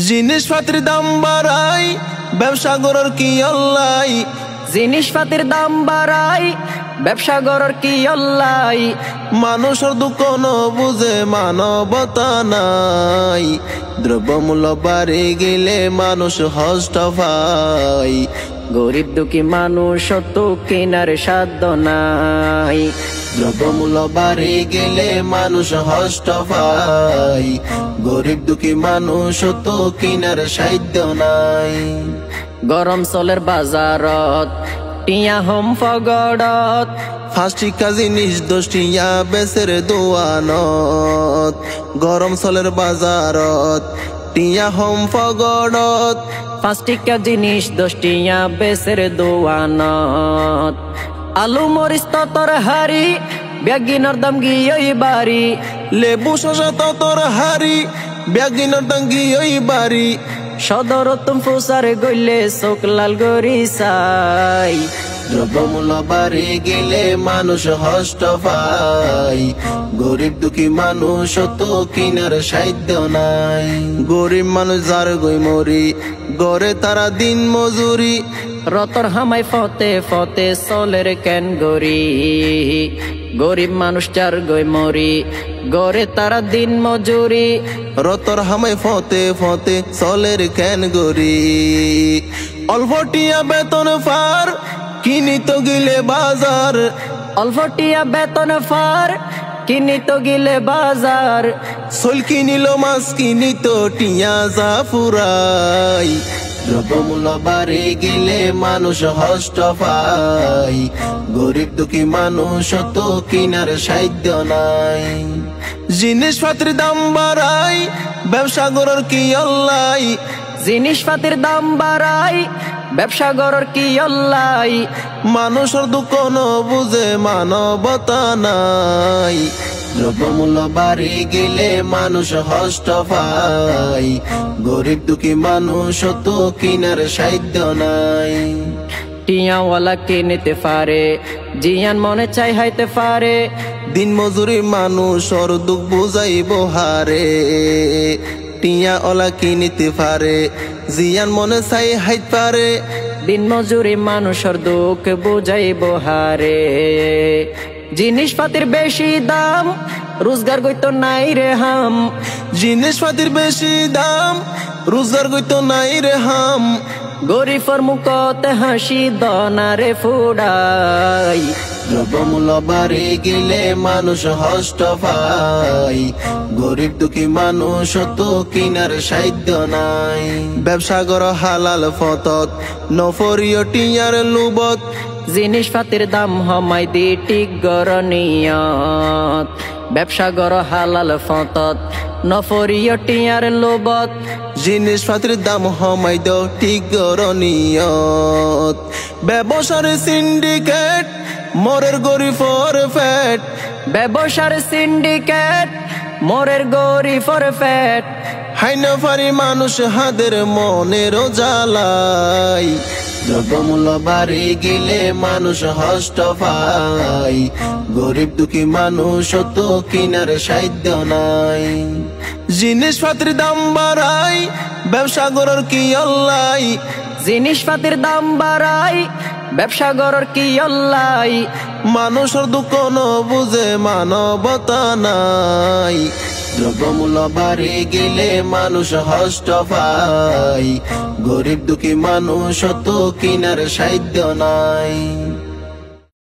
জিনিসপাতির দাম বাড়াই, ব্যবসা গড়ার কি অল্লাই। জিনিসপাতির দাম বাড়াই, ব্যবসা গড়ার কি অল্লাই। মানুষের দুঃখ ন বুঝে মানবতা নাই। দ্রব্যমূল্য বাড়ে গেলে মানুষ হষ্ট পায়। গরিব দুঃখী মানুষ তো কেনার সাধ্য নাই। দ্রব্যমূল্য বাড়ে গেলে মানুষ হষ্ট পায়। গরিব দুঃখী মানুষ তো কেনার সাধ্য নাই। গরম চলের বাজারত টিয়া হোম ফগড়ত। ফাঁসি কাজী নিজ দোষিয়া বেসের দোয়ানত। গরম চলের বাজারত টিয়া হোম ফগড়ত। 5 টাকা জিনিস 10 টিয়া বেসের দোয়ানত। আলু মরিচ ততর হারি, বেগিনর দাম গিয়ে বাড়ি। লেবু শসা ততর হারি, বেগিনর দাম গিয়ে বাড়ি। সদর তুম ফুসারে গইলে চোখ লাল গরি চাই। দ্রব্যমূল্য বাড়ে গেলে মানুষ হষ্ট পায়। গরিব দুঃখী মানুষ তো কিনার সাধ্য নাই। গরিব মানুষ যার গই মরি, গড়ে তারা দিন মজুরি। রতর হামাই ফতে ফতে চলের কেন গরি। গরিব মানুষ যার গই মরি, গড়ে তারা দিন মজুরি। রতর হামাই ফতে ফতে চলের কেন গরি। অল্প টিয়া বেতন ফার, কিনিত গিলে বাজার। অল্প টিয়া বেতন ফার, কিনিত গিলে বাজার। চল কিনিল মাছ, কিনিত টিয়া যা ফুরাই। দ্রব্যমূল্য বাড়ে গেলে মানুষ হষ্ট পায়। গরিব দুঃখী মানুষ তো কিনার সাধ্য নাই। জিনিসপাতির দাম বাড়াই, ব্যবসা গড়ার কি অল্লাই। জিনিসপাতির দাম বাড়াই, ব্যবসা গড়ার কি অল্লাই। মানুষের দুঃখ ন বুঝে মানবতা নাই। দ্রব্যমূল্য বাড়ে গেলে মানুষ হষ্ট পায়। গরিব দুঃখী মানুষ তো কিনার সাধ্য নাই। টিয়াওয়ালা কিনতে পারে, জিয়ান মনে চাই হাইতে পারে। দিন মজুরি মানুষের দুঃখ বুঝাইব হারে। টিয়া ওলা কিনিতে পারে, জিয়ান মনে চাই হাইতে পারে। দিন মজুরি মানুষের দুঃখ বুঝাইব হারে। জিনিসপাতির বেশি দাম, রোজগার গইতো নাই রে হাম। জিনিসপাতির বেশি দাম, রোজগার গইতো নাই রে হাম। গরিবর মুখতে হাসি দনারে ফুডাই। দ্রব্যমূল্য বাড়ে গেলে মানুষ হষ্ট পায়। গরিব দুঃখী মানুষ তো কিনার সাধ্য নাই। ব্যবসা গড় হালাল ফতত, নফরিয় টিয়ার লুবত। জিনিসপাতির দাম হমাই দি টিক গরনিয়ত। ব্যবসা গড় হালাল ফতত, নফরিয় টিয়ার লোবত। জিনিসপাতির দাম হমাই দ ঠিক গরনিয়ত। ব্যবসার সিন্ডিকেট, মরের গরিবর ফ্যাট। ব্যবসার সিন্ডিকেট, মোরের গরিবর ফ্যাট। হাইনা ফারি মানুষ হাদের মনের জ্বালাই। দ্রব্যমূল্য বাড়ে গেলে মানুষ হষ্ট পায়। গরিব দুঃখী মানুষ তো কিনার সাধ্য নাই। জিনিসপাতির দাম বাড়াই, ব্যবসা গড়ার কি অল্লাই। জিনিসপাতির দাম বাড়াই, ব্যবসা গড়ার কি অল্লাই। মানুষের দুঃখ ন বুঝে মানবতা নাই। দ্রব্যমূল্য বাড়ে গেলে মানুষ হষ্ট পায়। গরিব দুঃখী মানুষ তো কিনার সাধ্য নাই।